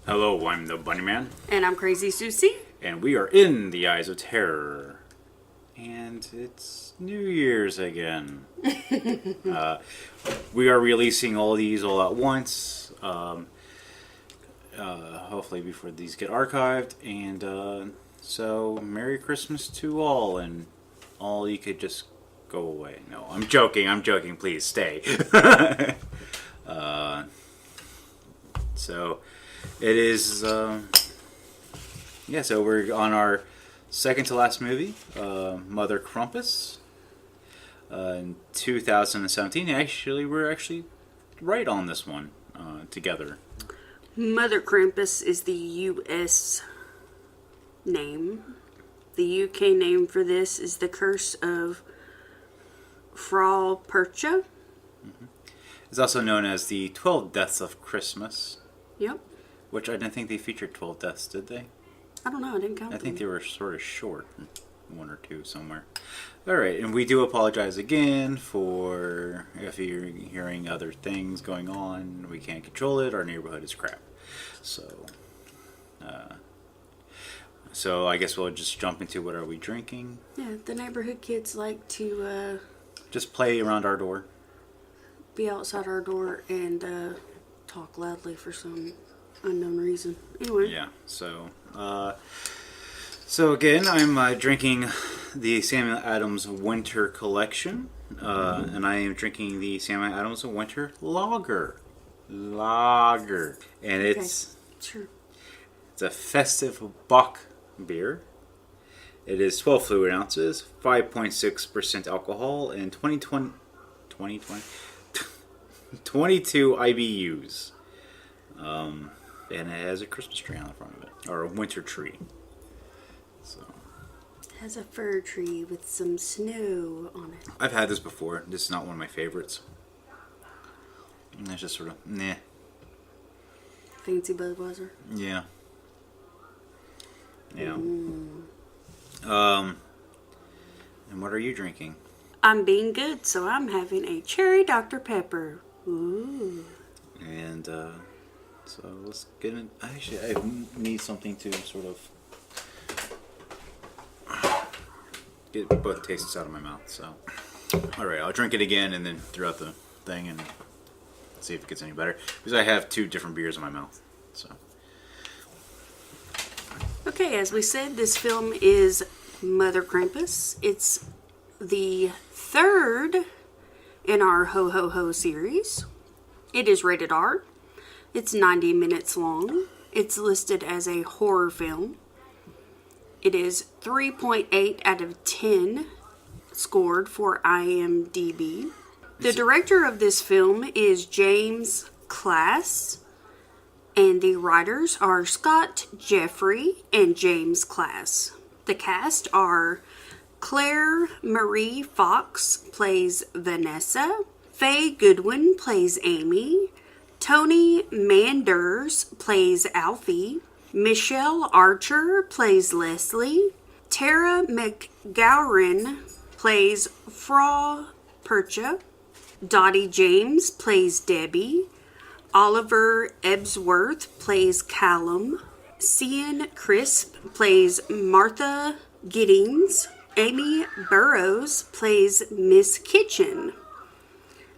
Hello, I'm the Bunnyman, And I'm Crazy Susie. and we are in the Eyes of Terror. And it's New Year's again. We are releasing all these all at once, hopefully before these get archived. And so, Merry Christmas to all, and all you could just go away. No, I'm joking, please stay. So, it is, so we're on our second to last movie, Mother Krampus, in 2017. We're actually right on this one together. Mother Krampus is the U.S. name. The U.K. name for this is The Curse of Frau Percha. Mm-hmm. It's also known as the 12 Deaths of Christmas. Yep. Which I didn't think they featured 12 deaths, did they? I don't know, I didn't count I think them. they were sort of short. One or two somewhere. Alright, and we do apologize again for if you're hearing other things going on. We can't control it. Our neighborhood is crap. So I guess we'll just jump into what are we drinking. Yeah, the neighborhood kids like to Just play around our door. be outside our door and talk loudly for some unknown reason. Anyway. Yeah, so again, I'm drinking the Samuel Adams Winter Collection, and I am drinking the Samuel Adams Winter Lager, and it's a festive Bock beer. It is 12 fluid ounces, 5.6% alcohol, and 22 IBUs. And it has a Christmas tree on the front of it, or a winter tree. So It has a fir tree with some snow on it. I've had this before. This is not one of my favorites. And it's just sort of nah. Fancy Budweiser. Yeah. Yeah. And what are you drinking? I'm being good, so I'm having a cherry Dr. Pepper. Ooh. And so let's get in. Actually, I need something to sort of get both tastes out of my mouth. So, all right, I'll drink it again and then throughout the thing and see if it gets any better. Because I have two different beers in my mouth. So. Okay, as we said, this film is Mother Krampus. It's the third in our Ho Ho Ho series. It is rated R. It's 90 minutes long. It's listed as a horror film. It is 3.8 out of 10 scored for IMDb. The director of this film is James Class, and the writers are Scott Jeffrey and James Class. The cast are Claire Marie Fox plays Vanessa, Faye Goodwin plays Amy, Tony Manders plays Alfie, Michelle Archer plays Leslie, Tara McGowran plays Frau Percha, Dottie James plays Debbie, Oliver Ebsworth plays Callum, Cian Crisp plays Martha Giddings, Amy Burrows plays Miss Kitchen.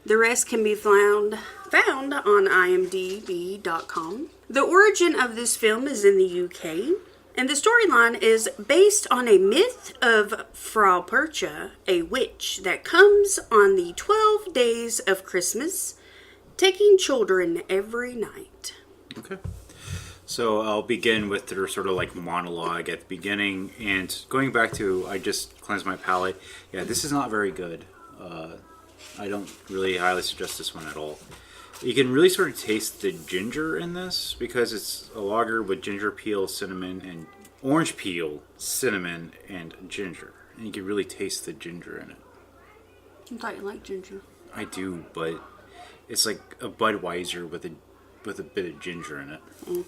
The rest can be found on imdb.com. The origin of this film is in the UK, and the storyline is based on a myth of Frau Percha, a witch that comes on the 12 days of Christmas, taking children every night. Okay. So I'll begin with their sort of like monologue at the beginning, and going back to I just cleansed my palate. Yeah, this is not very good. I don't really highly suggest this one at all. You can really sort of taste the ginger in this because it's a lager with ginger peel, cinnamon, and orange peel, cinnamon, and ginger. And you can really taste the ginger in it. I thought you liked ginger. I do, but it's like a Budweiser with a bit of ginger in it. Mm.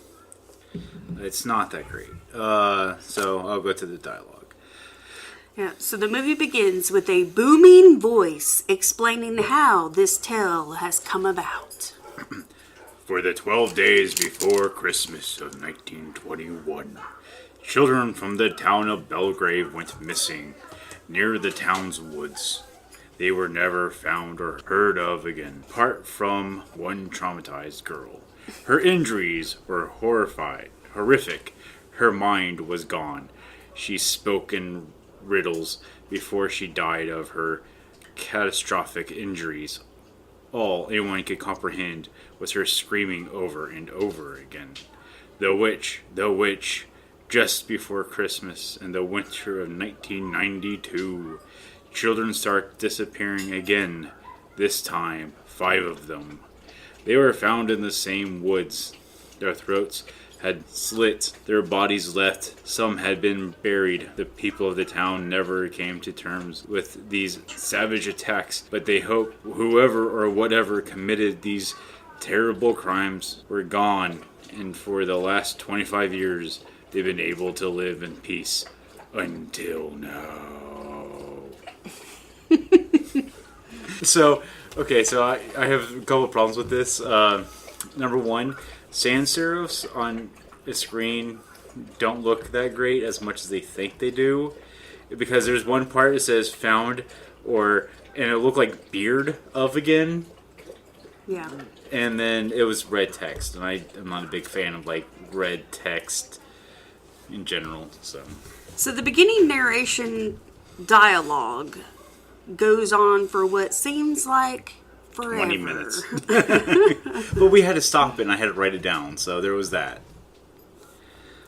It's not that great. So I'll go to the dialogue. Yeah, so the movie begins with a booming voice explaining how this tale has come about. For the 12 days before Christmas of 1921, children from the town of Belgrave went missing near the town's woods. They were never found or heard of again, apart from one traumatized girl. Her injuries were horrific. Her mind was gone. She spoke in riddles before she died of her catastrophic injuries. All anyone could comprehend was her screaming over and over again. The witch, just before Christmas in the winter of 1992. Children start disappearing again. This time, 5 of them. They were found in the same woods. Their throats had slit, their bodies left, some had been buried. The people of the town never came to terms with these savage attacks, but they hope whoever or whatever committed these terrible crimes were gone, and for the last 25 years, they've been able to live in peace. Until now. So I have a couple of problems with this. Number one, sans serifs on the screen don't look that great as much as they think they do, because there's one part that says found, and it looked like beard of again. Yeah. And then it was red text, and I'm not a big fan of like red text in general. So the beginning narration dialogue goes on for what seems like forever. 20 minutes. But we had to stop it, and I had to write it down, so there was that.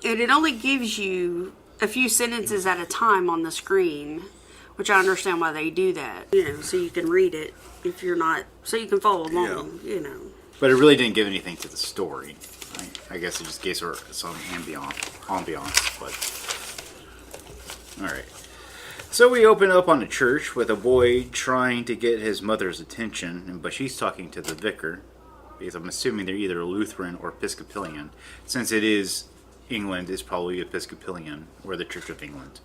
And it only gives you a few sentences at a time on the screen, which I understand why they do that. So you can read it if you're not, so you can follow along, But it really didn't give anything to the story. I guess it just gave her some ambiance, but... Alright. So we open up on a church with a boy trying to get his mother's attention, but she's talking to the vicar, because I'm assuming they're either Lutheran or Episcopalian. Since it is England, it's probably Episcopalian, or the Church of England.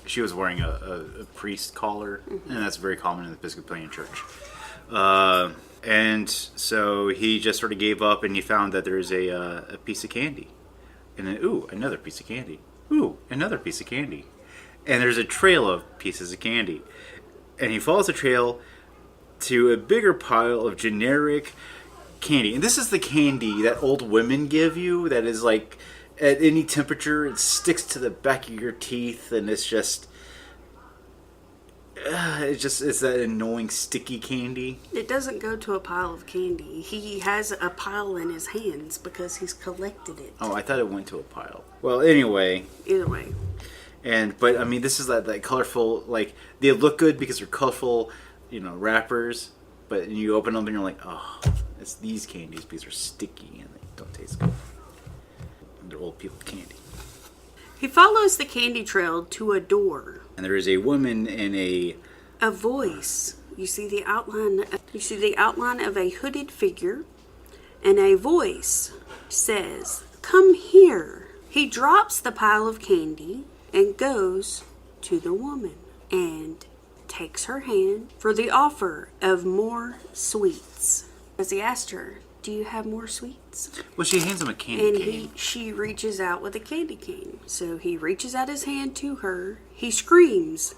She was wearing a priest collar, and that's very common in the Episcopalian Church. And so he just sort of gave up, and he found that there's a piece of candy. And then, ooh, another piece of candy. Ooh, another piece of candy. And there's a trail of pieces of candy. And he follows the trail to a bigger pile of generic candy. And this is the candy that old women give you that is like, at any temperature, it sticks to the back of your teeth, and it's that annoying sticky candy. It doesn't go to a pile of candy. He has a pile in his hands because he's collected it. Oh, I thought it went to a pile. Well, anyway. Either way. But I mean, this is that colorful, like, they look good because they're colorful, wrappers, but you open them and you're like, oh, it's these candies because they're sticky and they don't taste good. And they're old people candy. He follows the candy trail to a door. And there is a woman in a voice. You see the outline of a hooded figure, and a voice says, "Come here." He drops the pile of candy and goes to the woman and takes her hand for the offer of more sweets. As he asked her, "Do you have more sweets?" Well, she hands him a candy cane. And she reaches out with a candy cane. So he reaches out his hand to her. He screams.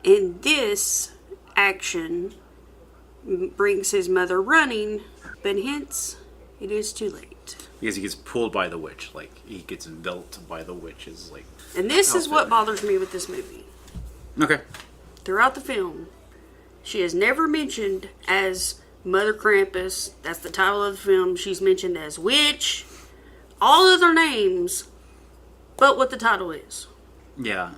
And this action brings his mother running, but hence it is too late. Because he gets pulled by the witch. Like, he gets enveloped by the witch's, like... And this is what bothers me with this movie. Okay. Throughout the film, she is never mentioned as Mother Krampus. That's the title of the film. She's mentioned as witch. All other names, but what the title is. Yeah,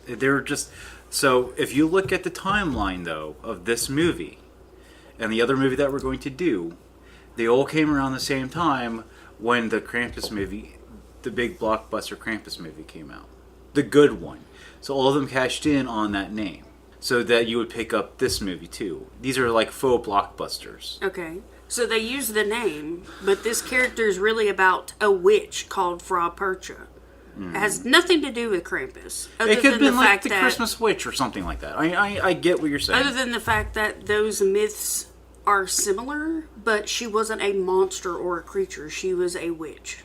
they're just... So, if you look at the timeline, though, of this movie, and the other movie that we're going to do, they all came around the same time when the Krampus movie, the big blockbuster Krampus movie came out. The good one. So all of them cashed in on that name. So that you would pick up this movie, too. These are like faux blockbusters. Okay. So they use the name, but this character is really about a witch called Frau Percha. It has nothing to do with Krampus. It could have been like the Christmas Witch or something like that. I get what you're saying. Other than the fact that those myths are similar, but she wasn't a monster or a creature. She was a witch.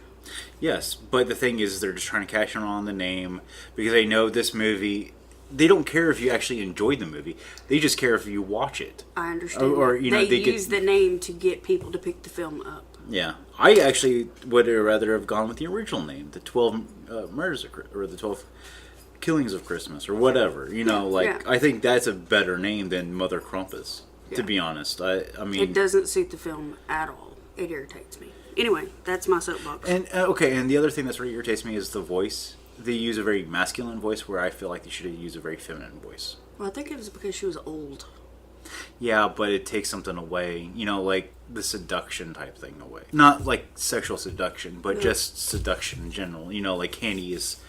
Yes, but the thing is, they're just trying to cash in on the name because they know this movie. They don't care if you actually enjoyed the movie. They just care if you watch it. I understand. Or you know, they use the name to get people to pick the film up. Yeah, I actually would rather have gone with the original name, the 12 Murders or the 12 Killings of Christmas, or whatever. You know, I think that's a better name than Mother Krampus. Yeah. To be honest, I mean, it doesn't suit the film at all. It irritates me. Anyway, that's my soapbox. And okay, and the other thing that's really irritates me is the voice. They use a very masculine voice where I feel like they should have used a very feminine voice. Well, I think it was because she was old. Yeah, but it takes something away. You know, like the seduction type thing away. Not like sexual seduction, but just seduction in general. You know, like Candy is...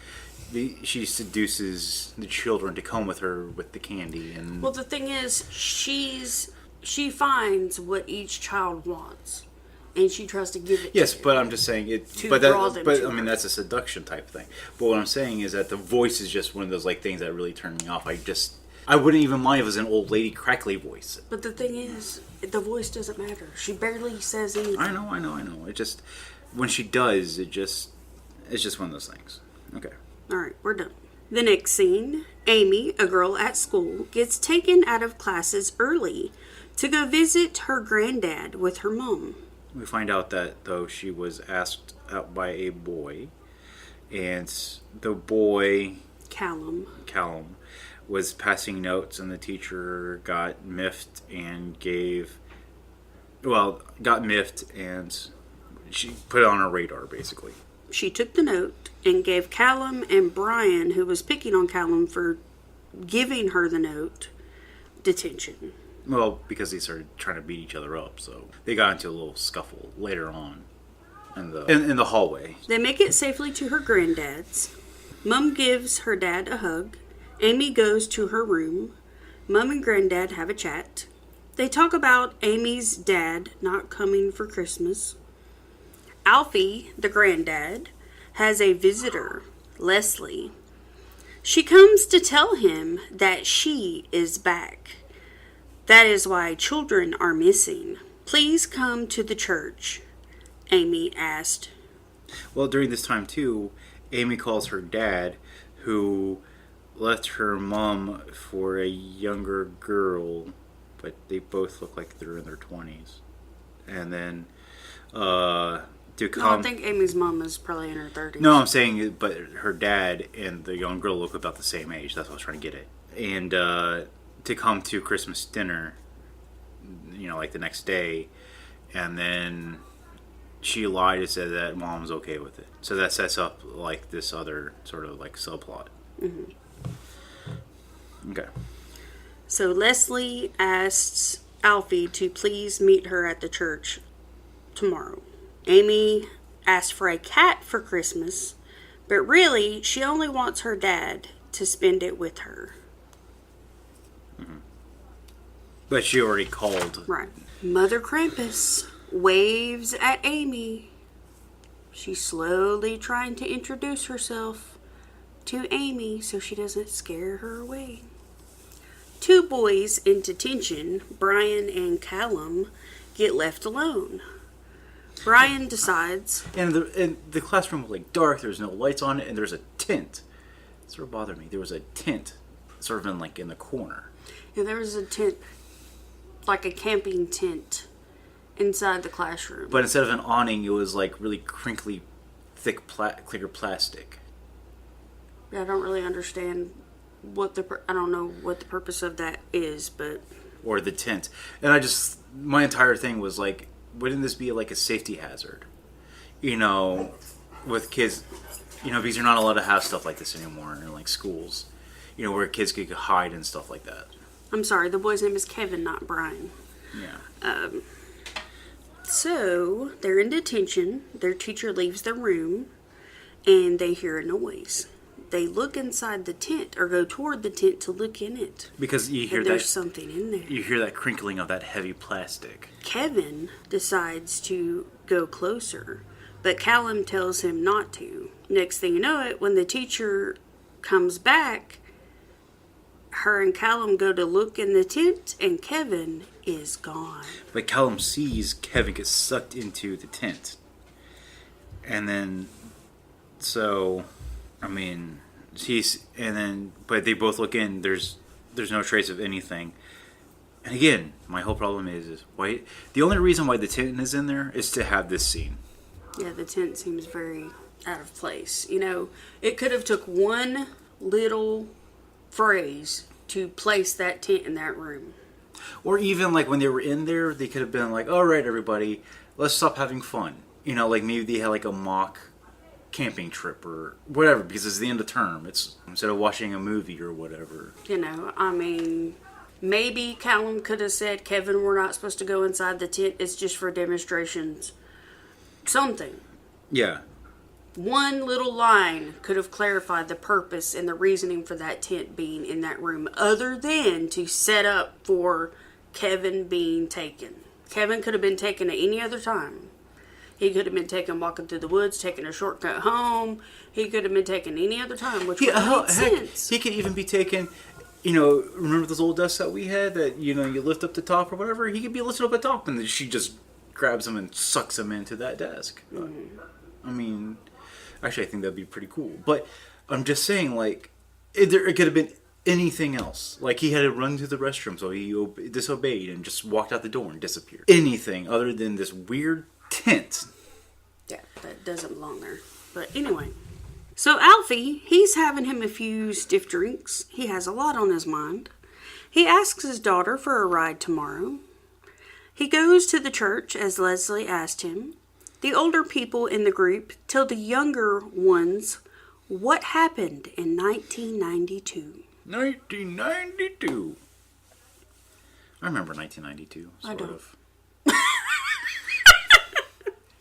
she seduces the children to come with her with the candy. And well, the thing is, she finds what each child wants. And she tries to give it yes, to but I'm just saying it. But I mean, that's a seduction type thing. But what I'm saying is that the voice is just one of those like things that really turn me off. I wouldn't even mind if it was an old lady crackly voice. But the thing is, the voice doesn't matter. She barely says anything. I know. It just when she does, it's just one of those things. Okay. All right, we're done. The next scene: Amy, a girl at school, gets taken out of classes early to go visit her granddad with her mom. We find out that, though, she was asked out by a boy, and the boy... Callum, was passing notes, and the teacher got miffed and and she put it on her radar, basically. She took the note and gave Callum and Brian, who was picking on Callum for giving her the note, detention. Well, because they started trying to beat each other up, so they got into a little scuffle later on in the hallway. They make it safely to her granddad's. Mom gives her dad a hug. Amy goes to her room. Mom and Granddad have a chat. They talk about Amy's dad not coming for Christmas. Alfie, the granddad, has a visitor, Leslie. She comes to tell him that she is back. That is why children are missing. Please come to the church, Amy asked. Well, during this time, too, Amy calls her dad, who left her mom for a younger girl, but they both look like they're in their 20s. And then, No, I think Amy's mom is probably in her 30s. No, I'm saying, but her dad and the young girl look about the same age. That's what I was trying to get at. And, to come to Christmas dinner, you know, like the next day, and then she lied and said that mom's okay with it. So that sets up like this other sort of like subplot. Mm-hmm. Okay. So Leslie asks Alfie to please meet her at the church tomorrow. Amy asked for a cat for Christmas, but really she only wants her dad to spend it with her. But she already called. Right. Mother Krampus waves at Amy. She's slowly trying to introduce herself to Amy so she doesn't scare her away. Two boys in detention, Brian and Callum, get left alone. Brian decides... And the classroom was like dark, there's no lights on it, and there's a tent. It sort of bothered me. There was a tent sort of in the corner. Yeah, there was a tent... like a camping tent inside the classroom. But instead of an awning, it was like really crinkly, thick, clear plastic. Yeah, I don't really understand I don't know what the purpose of that is, but... Or the tent. And my entire thing was like, wouldn't this be like a safety hazard? You know, with kids, you know, because you're not allowed to have stuff like this anymore in like schools. You know, where kids could hide and stuff like that. I'm sorry, the boy's name is Kevin, not Brian. Yeah. So, they're in detention. Their teacher leaves the room, and they hear a noise. They look inside the tent, or go toward the tent to look in it. Because you hear there's something in there. You hear that crinkling of that heavy plastic. Kevin decides to go closer, but Callum tells him not to. Next thing you know it, when the teacher comes back, her and Callum go to look in the tent, and Kevin is gone. But Callum sees Kevin get sucked into the tent. And then, so, I mean, but they both look in, there's no trace of anything. And again, my whole problem is why, the only reason why the tent is in there is to have this scene. Yeah, the tent seems very out of place. You know, it could have took one little phrase to place that tent in that room. Or even like when they were in there, they could have been like, all right, everybody, let's stop having fun. You know, like maybe they had like a mock camping trip or whatever, because it's the end of term. It's instead of watching a movie or whatever. You know, I mean, maybe Callum could have said, Kevin, we're not supposed to go inside the tent. It's just for demonstrations. Something. Yeah. One little line could have clarified the purpose and the reasoning for that tent being in that room, other than to set up for Kevin being taken. Kevin could have been taken at any other time. He could have been taken walking through the woods, taking a shortcut home. He could have been taken any other time, which would make sense. He could even be taken, you know, remember those old desks that we had that, you know, you lift up the top or whatever? He could be lifted up at top and then she just grabs him and sucks him into that desk. Mm-hmm. I mean, actually, I think that'd be pretty cool. But I'm just saying, like, it could have been anything else. Like, he had to run to the restroom, so he disobeyed and just walked out the door and disappeared. Anything other than this weird tent. Yeah, that doesn't belong there. But anyway. So Alfie, he's having him a few stiff drinks. He has a lot on his mind. He asks his daughter for a ride tomorrow. He goes to the church as Leslie asked him. The older people in the group tell the younger ones what happened in 1992. 1992. I remember 1992, sort of.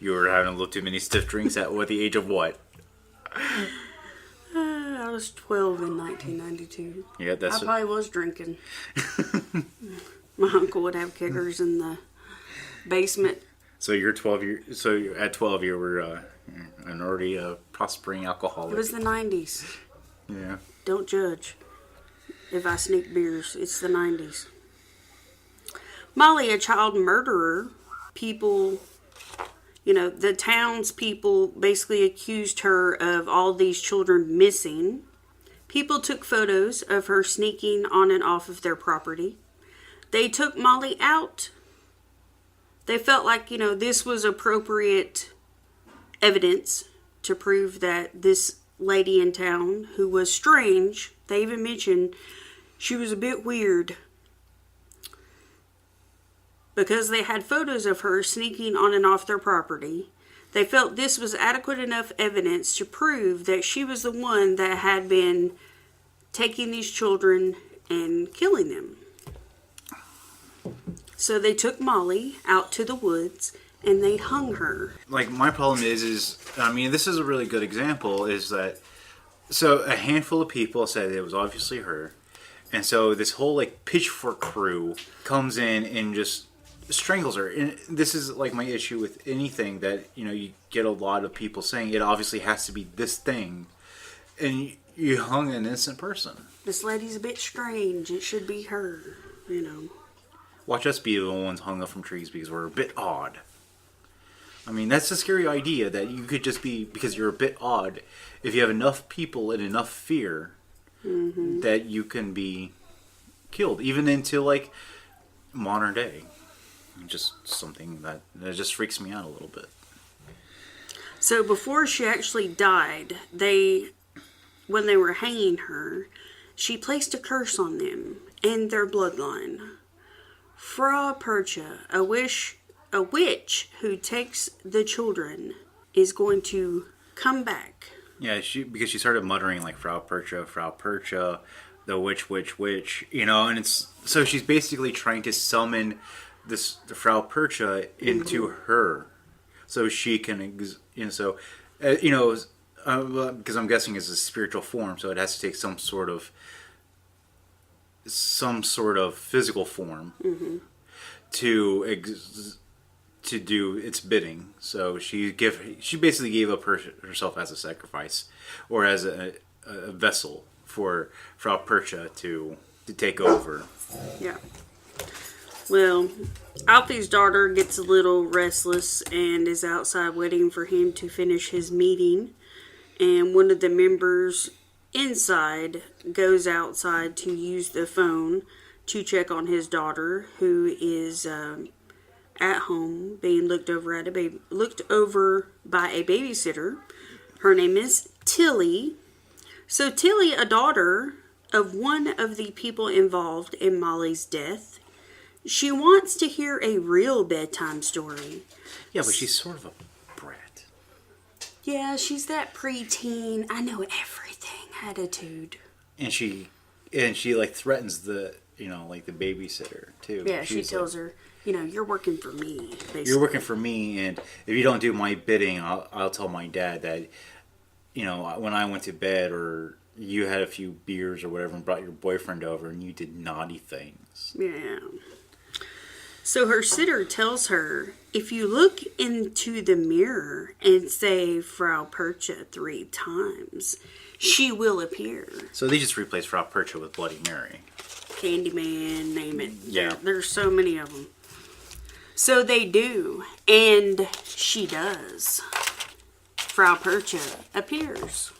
You were having a little too many stiff drinks at the age of what? I was 12 in 1992. Yeah, I probably was drinking. My uncle would have kickers in the basement. So you're 12 years. So at 12, you were an already prospering alcoholic. It was the 90s. Yeah. Don't judge. If I sneak beers, it's the 90s. Molly, a child murderer, people, you know, the townspeople basically accused her of all these children missing. People took photos of her sneaking on and off of their property. They took Molly out. They felt like, you know, this was appropriate evidence to prove that this lady in town, who was strange, they even mentioned she was a bit weird, because they had photos of her sneaking on and off their property. They felt this was adequate enough evidence to prove that she was the one that had been taking these children and killing them. So they took Molly out to the woods and they hung her. Like, my problem is I mean, this is a really good example, is that, so a handful of people said it was obviously her. And so this whole, like, pitchfork crew comes in and just strangles her. And this is, like, my issue with anything that, you know, you get a lot of people saying it obviously has to be this thing. And you hung an innocent person. This lady's a bit strange. It should be her, you know. Watch us be the ones hung up from trees because we're a bit odd. I mean, that's a scary idea that you could just be, because you're a bit odd, if you have enough people and enough fear, that you can be killed, even into, like, modern day. Just something that just freaks me out a little bit. So before she actually died, when they were hanging her, she placed a curse on them and their bloodline. Fra Percha, a witch who takes the children, is going to come back. Yeah, because she started muttering like Frau Percha, the witch, you know, and it's so she's basically trying to summon the Frau Percha into her, so she can, because I'm guessing it's a spiritual form, so it has to take some sort of physical form to do its bidding. So she basically gave up herself as a sacrifice, or as a vessel for Frau Percha to to take over. Yeah. Well, Alfie's daughter gets a little restless and is outside waiting for him to finish his meeting. And one of the members inside goes outside to use the phone to check on his daughter, who is at home being looked over by a babysitter. Her name is Tilly. So Tilly, a daughter of one of the people involved in Molly's death, she wants to hear a real bedtime story. Yeah, but she's sort of a brat. Yeah, she's that preteen, I know everything attitude. And she like threatens the the babysitter too. Yeah, she tells her, you're working for me, basically. You're working for me, and if you don't do my bidding, I'll tell my dad that, when I went to bed or you had a few beers or whatever and brought your boyfriend over and you did naughty things. Yeah. So her sitter tells her, if you look into the mirror and say Frau Percha 3 times, she will appear. So they just replaced Frau Percha with Bloody Mary. Candyman, name it. Yeah. There's so many of them. So they do, and she does. Frau Percha appears.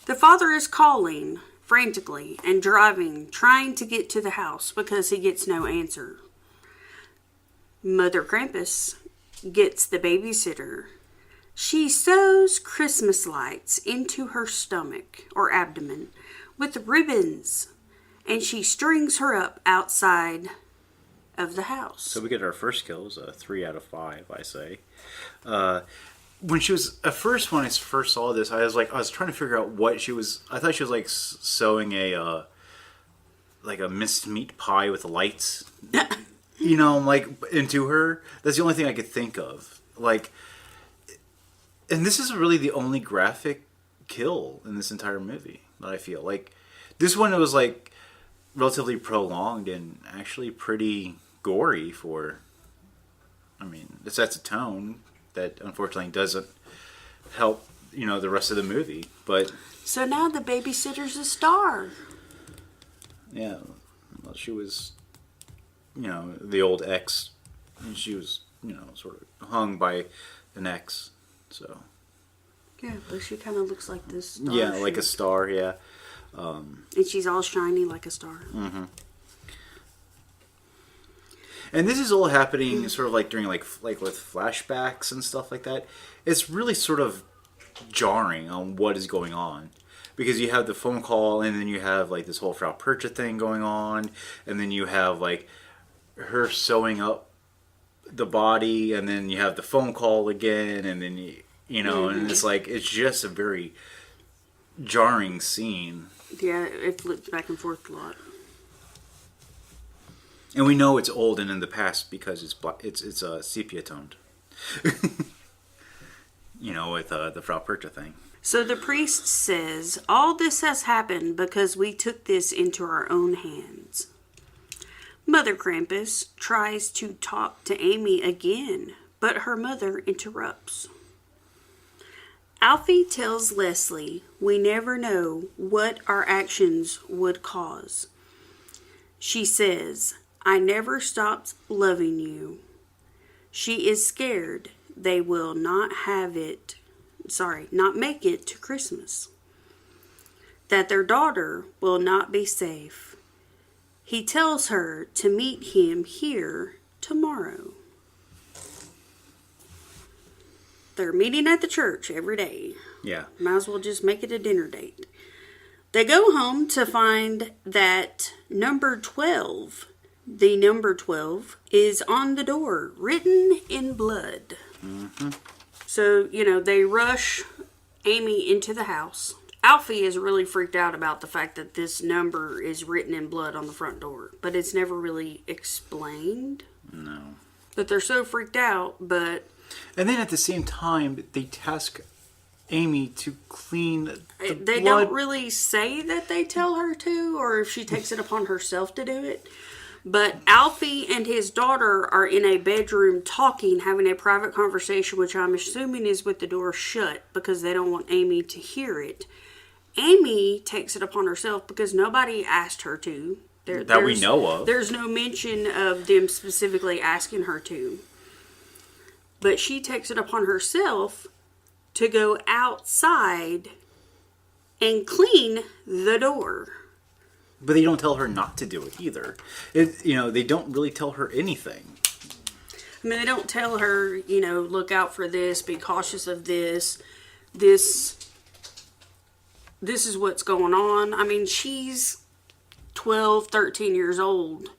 The father is calling frantically and driving, trying to get to the house because he gets no answer. Mother Krampus gets the babysitter. She sews Christmas lights into her stomach or abdomen with ribbons, and she strings her up outside of the house. So we get our first kill. It was a 3 out of 5, I say. When she was at first, when I first saw this, I was trying to figure out what she was. I thought she was like sewing a minced meat pie with lights, into her. That's the only thing I could think of. And this is really the only graphic kill in this entire movie that I feel like. This one, it was relatively prolonged and actually pretty gory for. It sets a tone that unfortunately doesn't help, the rest of the movie. But so now the babysitter's a star. Yeah, well, she was, the old ex. And she was, sort of hung by an ex. So. Yeah, but she kind of looks like this star. Yeah, like a star. Yeah. And she's all shiny like a star. Mm-hmm. And this is all happening sort of during like with flashbacks and stuff like that. It's really sort of jarring on what is going on. Because you have the phone call and then you have this whole Frau Percha thing going on. And then you have her sewing up the body and then you have the phone call again and then and it's it's just a very jarring scene. Yeah, it flips back and forth a lot. And we know it's old and in the past because it's sepia toned. With the Frau Percha thing. So the priest says, all this has happened because we took this into our own hands. Mother Krampus tries to talk to Amy again, but her mother interrupts. Alfie tells Leslie we never know what our actions would cause. She says, I never stopped loving you. She is scared they will not make it to Christmas. That their daughter will not be safe. He tells her to meet him here tomorrow. They're meeting at the church every day. Yeah. Might as well just make it a dinner date. They go home to find that number 12, the number 12, is on the door, written in blood. Mm-hmm. So, they rush Amy into the house. Alfie is really freaked out about the fact that this number is written in blood on the front door, but it's never really explained. No. But they're so freaked out, but... And then at the same time, they task Amy to clean the They blood. don't really say that they tell her to, or if she takes it upon herself to do it. But Alfie and his daughter are in a bedroom talking, having a private conversation, which I'm assuming is with the door shut because they don't want Amy to hear it. Amy takes it upon herself because nobody asked her to. That we know of. There's no mention of them specifically asking her to. But she takes it upon herself to go outside and clean the door. But they don't tell her not to do it either. They don't really tell her anything. I mean, they don't tell her, look out for this, be cautious of this. This is what's going on. I mean, she's 12, 13 years old.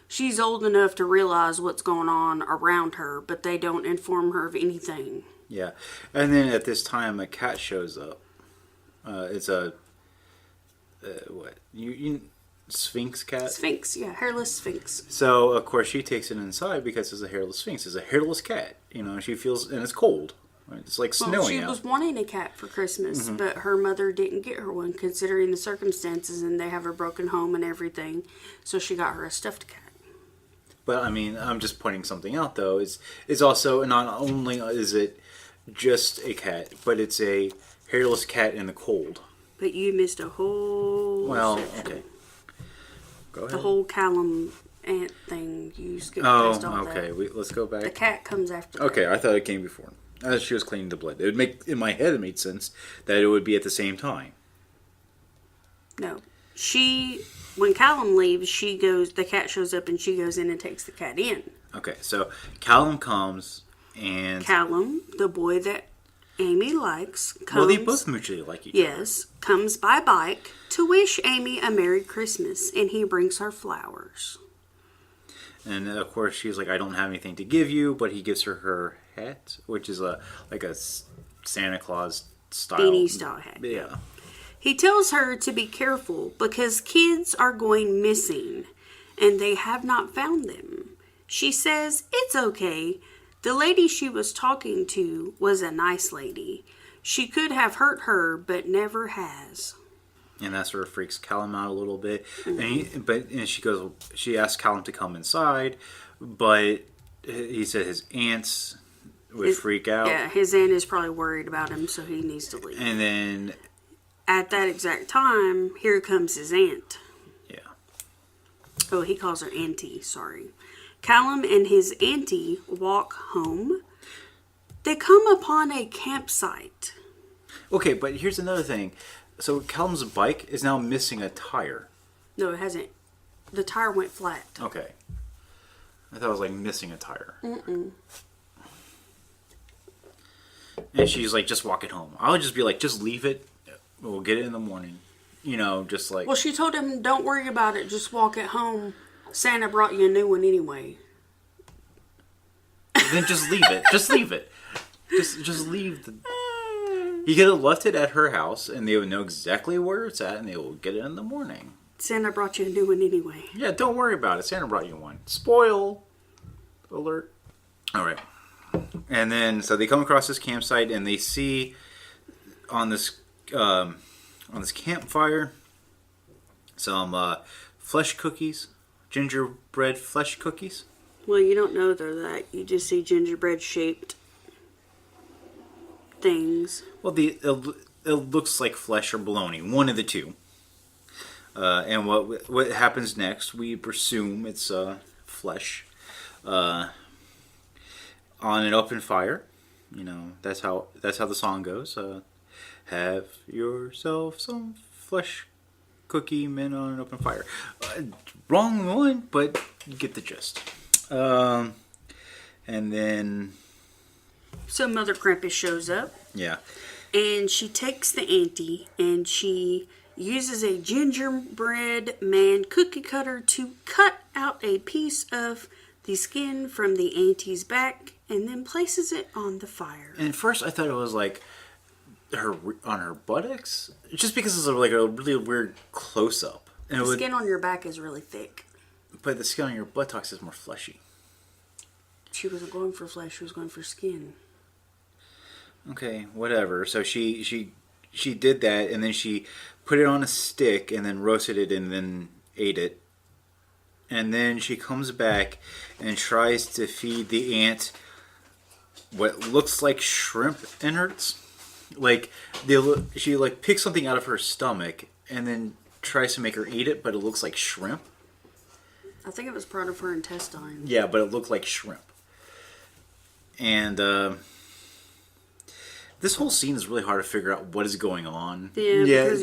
She's old enough to realize what's going on around her, but they don't inform her of anything. Yeah. And then at this time, a cat shows up. It's a... what? Sphinx cat? Sphinx, yeah. Hairless Sphinx. So, of course, she takes it inside because it's a hairless Sphinx. It's a hairless cat. She feels... And it's cold. Right? It's like snowing she out. was wanting a cat for Christmas, but her mother didn't get her one, considering the circumstances, and they have a broken home and everything. So she got her a stuffed cat. But, I mean, I'm just pointing something out, though. It's also... Not only is it just a cat, but it's a hairless cat in the cold. But you missed a whole section. Okay. Go ahead. The whole Callum ant thing. You skipped past all that. Okay. Let's go back. The cat comes after that. Okay, I thought it came before. As she was cleaning the blood. It would make, in my head, it made sense that it would be at the same time. No. When Callum leaves, the cat shows up and she goes in and takes the cat in. Okay, so Callum comes and... Callum, the boy that Amy likes, comes... Well, they both mutually like each other. Yes, comes by bike to wish Amy a Merry Christmas, and he brings her flowers. And, of course, she's like, I don't have anything to give you, but he gives her hat, which is like a Santa Claus style... Beanie style hat. Yeah. He tells her to be careful because kids are going missing, and they have not found them. She says it's okay. The lady she was talking to was a nice lady. She could have hurt her, but never has. And that sort of freaks Callum out a little bit. And she asks Callum to come inside, but he said his aunts would freak out. Yeah, his aunt is probably worried about him, so he needs to leave. And then... At that exact time, here comes his aunt. Yeah. Oh, he calls her auntie, sorry. Callum and his auntie walk home. They come upon a campsite. Okay, but here's another thing. So Callum's bike is now missing a tire. No, it hasn't. The tire went flat. Okay. I thought it was like missing a tire. Mm-mm. And she's like, just walk it home. I would just be like, just leave it. We'll get it in the morning. Just like... Well, she told him, don't worry about it. Just walk it home. Santa brought you a new one anyway. Then just leave it. Just leave it. Just leave the... He could have left it at her house, and they would know exactly where it's at, and they will get it in the morning. Santa brought you a new one anyway. Yeah, don't worry about it. Santa brought you one. Spoil alert. All right. And then, so they come across this campsite, and they see on this campfire some flesh cookies, gingerbread flesh cookies. Well, you don't know they're that. You just see gingerbread shaped things. Well, it looks like flesh or bologna, one of the two. And what happens next? We presume it's flesh on an open fire. That's how the song goes. Have yourself some flesh cookie men on an open fire. Wrong one, but you get the gist. And then... So Mother Krampus shows up. Yeah. And she takes the auntie and she uses a gingerbread man cookie cutter to cut out a piece of the skin from the auntie's back and then places it on the fire. And at first I thought it was like on her buttocks, just because it's like a really weird close-up. And the skin on your back is really thick. But the skin on your buttocks is more fleshy. She wasn't going for flesh, she was going for skin. Okay, whatever. So she did that, and then she put it on a stick, and then roasted it, and then ate it. And then she comes back and tries to feed the ant what looks like shrimp innards. Like she like picks something out of her stomach and then tries to make her eat it, but it looks like shrimp. I think it was part of her intestine. Yeah, but it looked like shrimp. And this whole scene is really hard to figure out what is going on. Yeah, because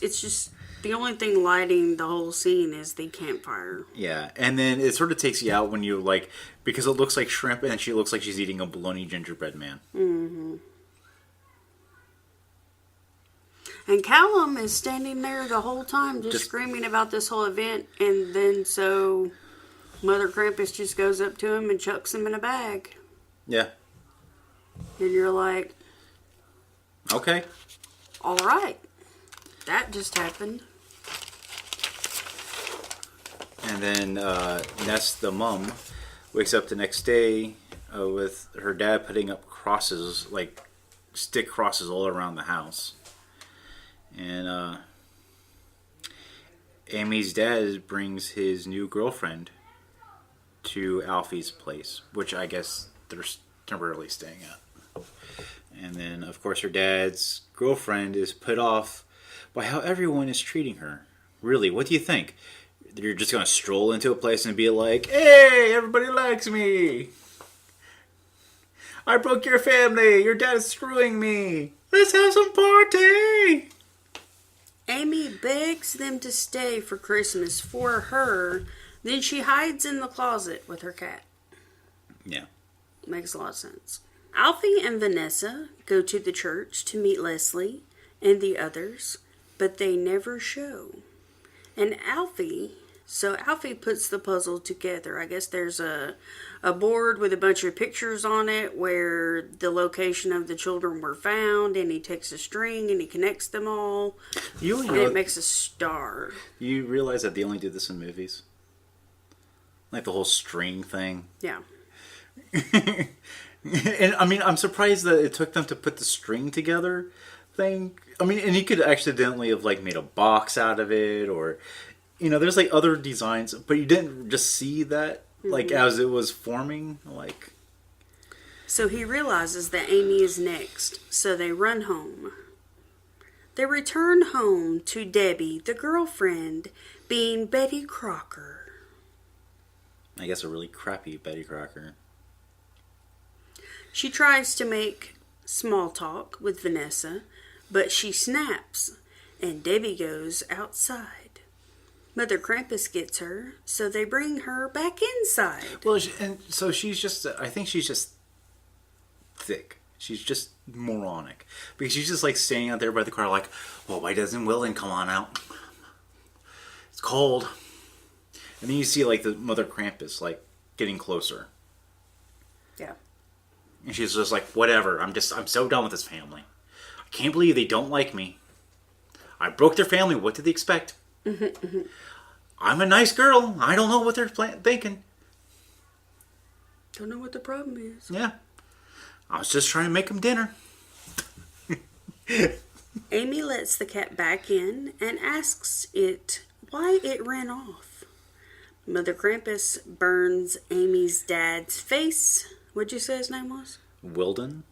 it's just the only thing lighting the whole scene is the campfire. Yeah, and then it sort of takes you out when you like, because it looks like shrimp and she looks like she's eating a bologna gingerbread man. Mm-hmm. And Callum is standing there the whole time just screaming about this whole event, and then so Mother Krampus just goes up to him and chucks him in a bag. Yeah. And you're like, okay. All right. That just happened. And then Ness, the mom, wakes up the next day with her dad putting up crosses, like stick crosses all around the house. And Amy's dad brings his new girlfriend to Alfie's place, which I guess they're temporarily staying at. And then, of course, her dad's girlfriend is put off by how everyone is treating her. Really, what do you think? You're just going to stroll into a place and be like, hey, everybody likes me. I broke your family. Your dad is screwing me. Let's have some party. Amy begs them to stay for Christmas for her. Then she hides in the closet with her cat. Yeah. Makes a lot of sense. Alfie and Vanessa go to the church to meet Leslie and the others, but they never show. And Alfie puts the puzzle together. I guess there's a board with a bunch of pictures on it where the location of the children were found, and he takes a string and he connects them all, and it makes a star. You realize that they only do this in movies? Like the whole string thing? Yeah. And I mean, I'm surprised that it took them to put the string together thing. I mean, and you could accidentally have like made a box out of it, or there's like other designs, but you didn't just see that like as it was forming. Like, so he realizes that Amy is next, so they run home. They return home to Debbie, the girlfriend, being Betty Crocker. I guess a really crappy Betty Crocker. She tries to make small talk with Vanessa, but she snaps, and Debbie goes outside. Mother Krampus gets her, so they bring her back inside. Well, and so I think she's just thick. She's just moronic. Because she's just like standing out there by the car like, well, why doesn't Willen come on out? It's cold. And then you see like the Mother Krampus like getting closer. Yeah. And she's just like, whatever, I'm so done with this family. I can't believe they don't like me. I broke their family, what did they expect? I'm a nice girl, I don't know what they're thinking. Don't know what the problem is. Yeah. I was just trying to make them dinner. Amy lets the cat back in and asks it why it ran off. Mother Krampus burns Amy's dad's face. What'd you say his name was? Wilden.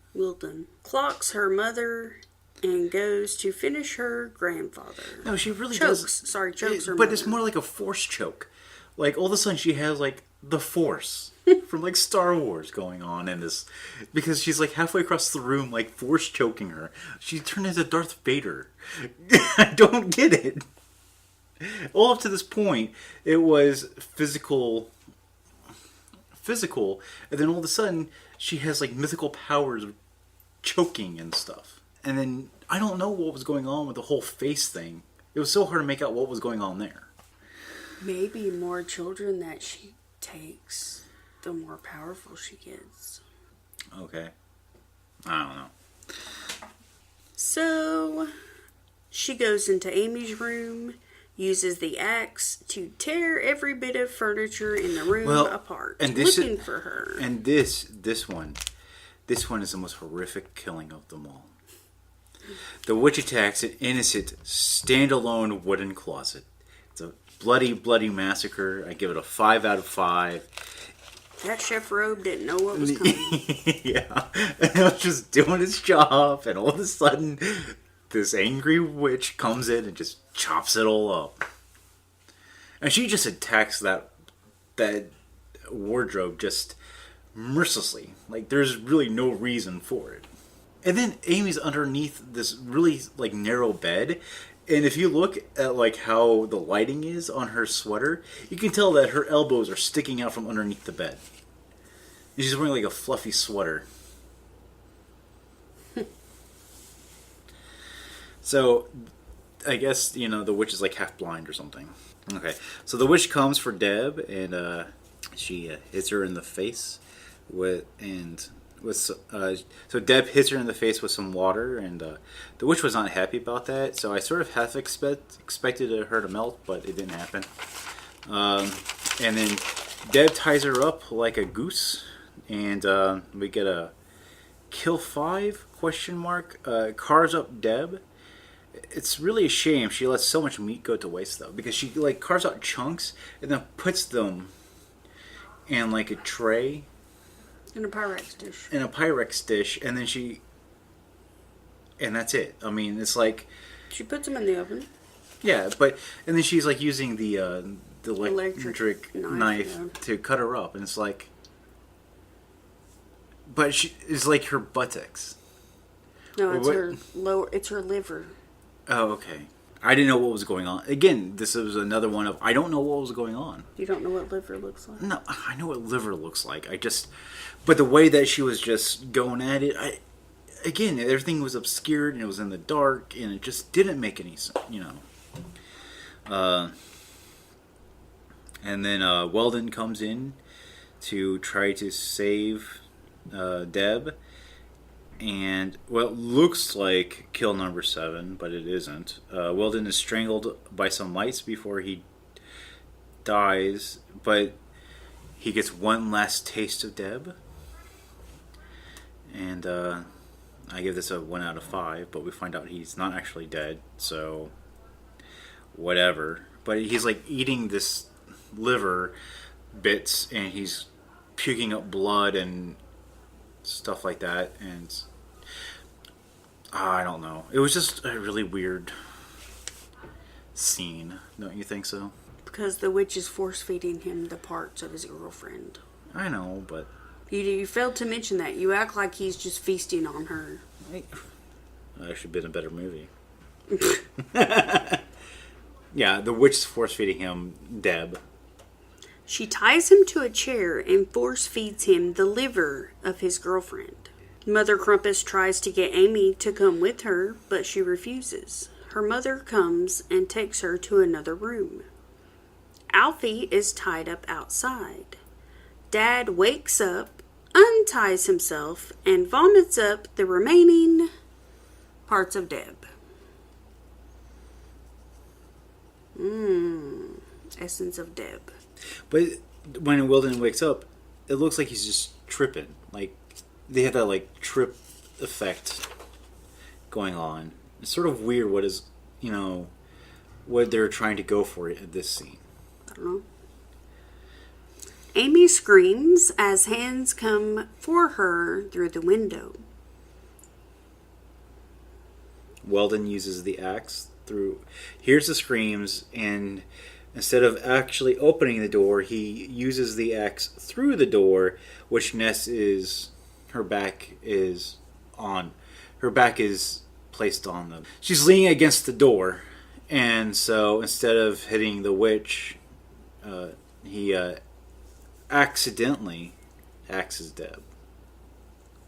Clocks her mother and goes to finish her grandfather. No, she really chokes her but mother. It's more like a force choke. Like, all of a sudden she has, like, the force from, like, Star Wars going on in this. Because she's, like, halfway across the room, like, force choking her. She turned into Darth Vader. I don't get it. All up to this point, it was physical, and then all of a sudden, she has, like, mythical powers of choking and stuff. And then, I don't know what was going on with the whole face thing. It was so hard to make out what was going on there. Maybe more children that she takes, the more powerful she gets. Okay. I don't know. So, she goes into Amy's room, uses the axe to tear every bit of furniture in the room apart, and looking for her. And this one is the most horrific killing of them all. The witch attacks an innocent, standalone wooden closet. It's a bloody, bloody massacre. I give it a 5 out of 5. That Chef Robe didn't know what was coming. Yeah. And it was just doing its job, and all of a sudden, this angry witch comes in and just chops it all up. And she just attacks that wardrobe just mercilessly. Like, there's really no reason for it. And then Amy's underneath this really, like, narrow bed. And if you look at, like, how the lighting is on her sweater, you can tell that her elbows are sticking out from underneath the bed. And she's wearing, like, a fluffy sweater. So, I guess, you know, the witch is, like, half blind or something. Okay, so the witch comes for Deb, and she hits her in the face so Deb hits her in the face with some water, and the witch was not happy about that. So I sort of half expected her to melt, but it didn't happen. And then Deb ties her up like a goose, and we get a kill 5 ? Carves up Deb. It's really a shame she lets so much meat go to waste, though, because she, like, carves out chunks and then puts them in, like, a tray. In a Pyrex dish. In a Pyrex dish, and then and that's it. I mean, it's like... She puts them in the oven. Yeah, and then she's, like, using the electric knife to cut her up, and it's like... But it's like her buttocks. No, it's her liver. Oh, okay. I didn't know what was going on. Again, this was another one of, I don't know what was going on. You don't know what liver looks like? No, I know what liver looks like. But the way that she was just going at it, again, everything was obscured and it was in the dark and it just didn't make any sense, you know. And then Weldon comes in to try to save Deb. And, well, it looks like kill number 7, but it isn't. Weldon is strangled by some lights before he dies, but he gets one last taste of Deb. And I give this a 1 out of 5, but we find out he's not actually dead, so whatever. But he's, like, eating this liver bits, and he's puking up blood and stuff like that, and... I don't know. It was just a really weird scene. Don't you think so? Because the witch is force-feeding him the parts of his girlfriend. I know, but... You failed to mention that. You act like he's just feasting on her. That should have been a better movie. Yeah, the witch is force-feeding him Deb. She ties him to a chair and force-feeds him the liver of his girlfriend. Mother Krampus tries to get Amy to come with her, but she refuses. Her mother comes and takes her to another room. Alfie is tied up outside. Dad wakes up, unties himself, and vomits up the remaining parts of Deb. Essence of Deb. But when Weldon wakes up, it looks like he's just tripping. Like, they have that, like, trip effect going on. It's sort of weird what is, you know, what they're trying to go for at this scene. I don't know. Amy screams as hands come for her through the window. Weldon uses the axe hears the screams, and instead of actually opening the door, he uses the axe through the door, which Ness is... Her back is placed on them. She's leaning against the door, and so instead of hitting the witch, he accidentally axes Deb.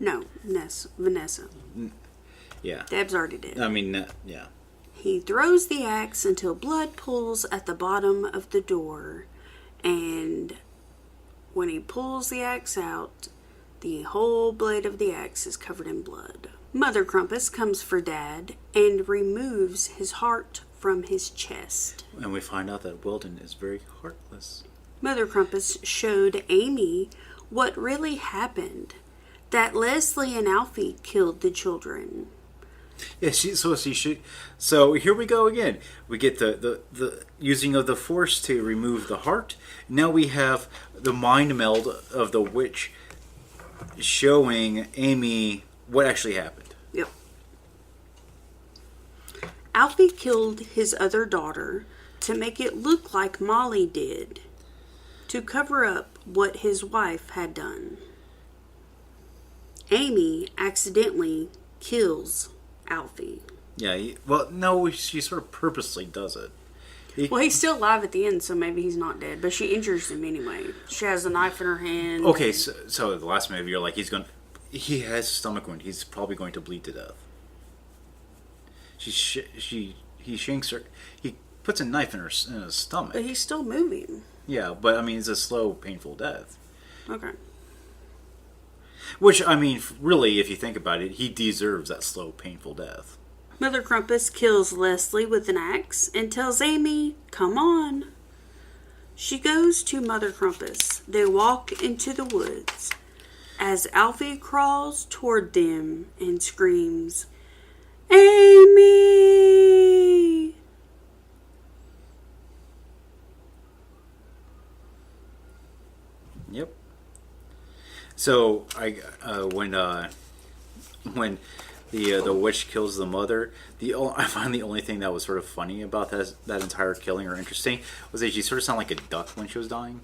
No, Vanessa. Yeah. Deb's already dead. I mean, yeah. He throws the axe until blood pools at the bottom of the door, and when he pulls the axe out, the whole blade of the axe is covered in blood. Mother Krampus comes for Dad and removes his heart from his chest. And we find out that Weldon is very heartless. Mother Krampus showed Amy what really happened, that Leslie and Alfie killed the children. Yeah, so here we go again. We get the using of the force to remove the heart. Now we have the mind meld of the witch showing Amy what actually happened. Yep. Alfie killed his other daughter to make it look like Molly did, to cover up what his wife had done. Amy accidentally kills Alfie. Yeah, no, she sort of purposely does it. Well, he's still alive at the end, so maybe he's not dead. But she injures him anyway. She has a knife in her hand. Okay, so the last movie, you're like, he has a stomach wound. He's probably going to bleed to death. He shanks her. He puts a knife in his stomach. But he's still moving. Yeah, but I mean, it's a slow, painful death. Okay. Which, I mean, really, if you think about it, he deserves that slow, painful death. Mother Krampus kills Leslie with an axe and tells Amy, "Come on." She goes to Mother Krampus. They walk into the woods as Alfie crawls toward them and screams, "Amy!" Yep. So when the witch kills the mother, I find the only thing that was sort of funny about that entire killing or interesting was that she sort of sounded like a duck when she was dying,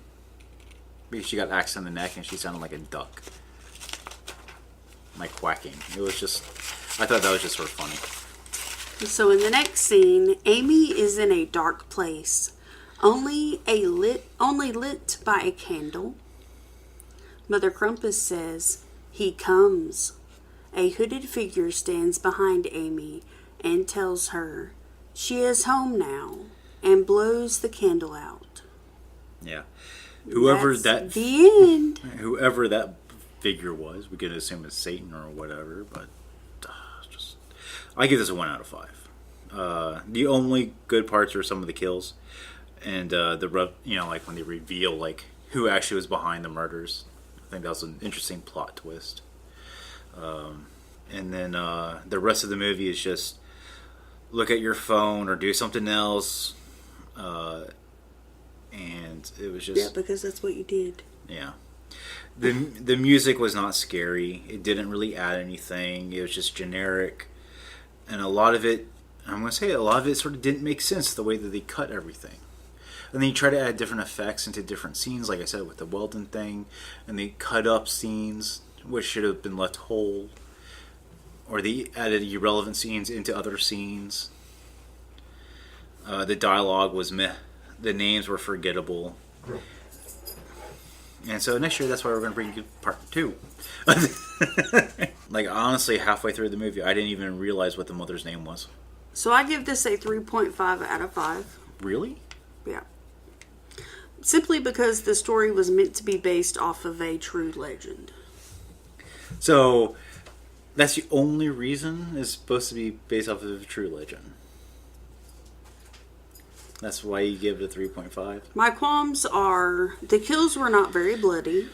because she got axed in the neck and she sounded like a duck, like quacking. It was just, I thought that was just sort of funny. So in the next scene, Amy is in a dark place, only lit by a candle. Mother Krampus says, "He comes." A hooded figure stands behind Amy and tells her she is home now and blows the candle out. Yeah. That's the end. Whoever that figure was, we could assume it's Satan or whatever, but I give this a 1 out of 5. The only good parts are some of the kills and like when they reveal like who actually was behind the murders. I think that was an interesting plot twist. And then the rest of the movie is just look at your phone or do something else. And it was just... Yeah, because that's what you did. Yeah. The music was not scary. It didn't really add anything. It was just generic. And a lot of it sort of didn't make sense the way that they cut everything. And then you try to add different effects into different scenes, like I said, with the Weldon thing. And they cut up scenes which should have been left whole. Or they added irrelevant scenes into other scenes. The dialogue was meh. The names were forgettable. And so next year, that's why we're going to bring you part 2. Like, honestly, halfway through the movie, I didn't even realize what the mother's name was. So I give this a 3.5 out of 5. Really? Yeah. Simply because the story was meant to be based off of a true legend. So, that's the only reason it's supposed to be based off of a true legend. That's why you give it a 3.5. My qualms are the kills were not very bloody.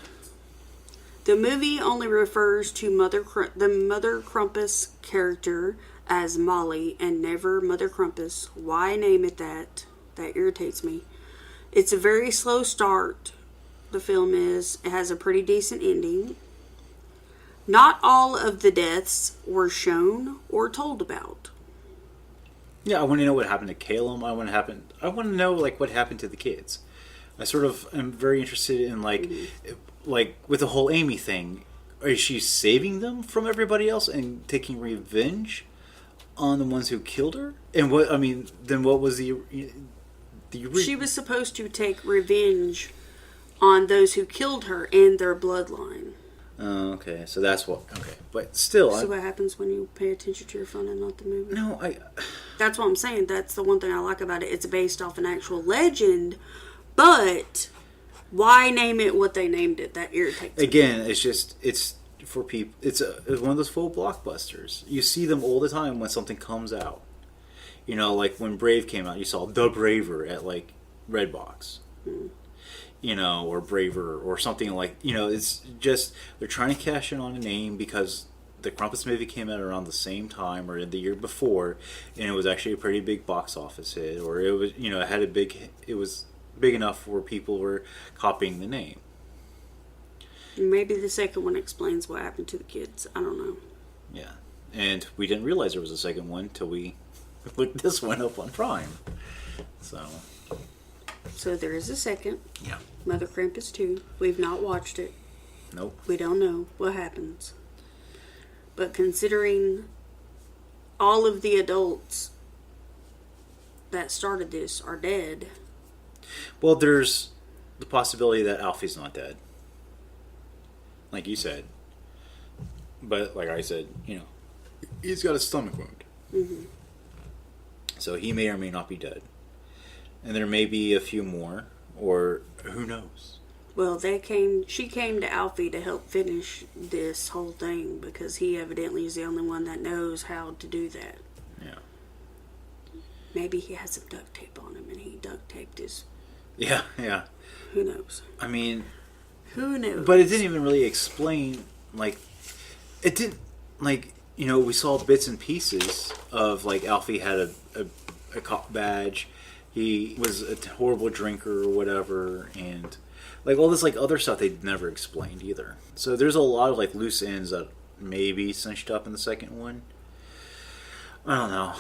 The movie only refers to the Mother Krampus character as Molly and never Mother Krampus. Why name it that? That irritates me. It's a very slow start. The film is. It has a pretty decent ending. Not all of the deaths were shown or told about. Yeah, I want to know what happened to Caleb. I want to know like what happened to the kids. I sort of am very interested in like with the whole Amy thing. Is she saving them from everybody else and taking revenge on the ones who killed her? And then what was the She was supposed to take revenge on those who killed her and their bloodline. Oh, okay. So that's what. Okay, but still. So what happens when you pay attention to your phone and not the movie? No, That's what I'm saying. That's the one thing I like about it. It's based off an actual legend, but why name it what they named it? That irritates me. Again, it's for people. It's one of those full blockbusters. You see them all the time when something comes out. You know, like when Brave came out, you saw The Braver at like Redbox. You know, or Braver, or something like, it's just, they're trying to cash in on a name because the Krampus movie came out around the same time or the year before, and it was actually a pretty big box office hit, or it was, it had it was big enough where people were copying the name. Maybe the second one explains what happened to the kids. I don't know. Yeah. And we didn't realize there was a second one till we looked this one up on Prime. So there is a second. Yeah. Mother Krampus 2. We've not watched it. Nope. We don't know what happens. But considering all of the adults that started this are dead. Well, there's the possibility that Alfie's not dead. Like you said. But like I said, he's got a stomach wound. Mm-hmm. So he may or may not be dead. And there may be a few more, or who knows? Well, she came to Alfie to help finish this whole thing because he evidently is the only one that knows how to do that. Yeah. Maybe he has some duct tape on him and he duct taped his... Yeah. Who knows? I mean... Who knows? But it didn't even really explain, it didn't, we saw bits and pieces of, Alfie had a cop badge, he was a horrible drinker or whatever, and, all this, other stuff they never explained either. So there's a lot of, loose ends that maybe cinched up in the second one. I don't know.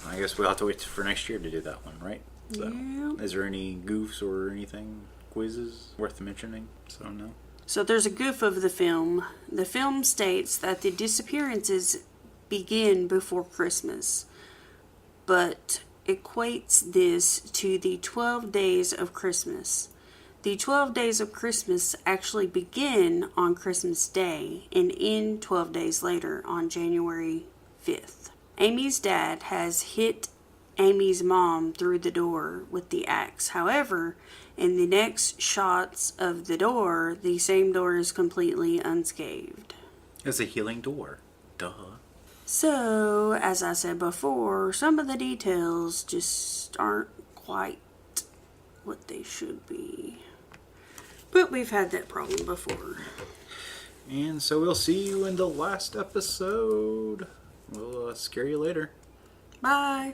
I guess we'll have to wait for next year to do that one, right? So, yeah. Is there any goofs or anything, quizzes worth mentioning? So, no. So there's a goof of the film. The film states that the disappearances begin before Christmas, but equates this to the 12 days of Christmas. The 12 days of Christmas actually begin on Christmas Day and end 12 days later on January 5th. Amy's dad has hit Amy's mom through the door with the axe. However, in the next shots of the door, the same door is completely unscathed. It's a healing door. Duh. So, as I said before, some of the details just aren't quite what they should be. But we've had that problem before. And so we'll see you in the last episode. We'll scare you later. Bye.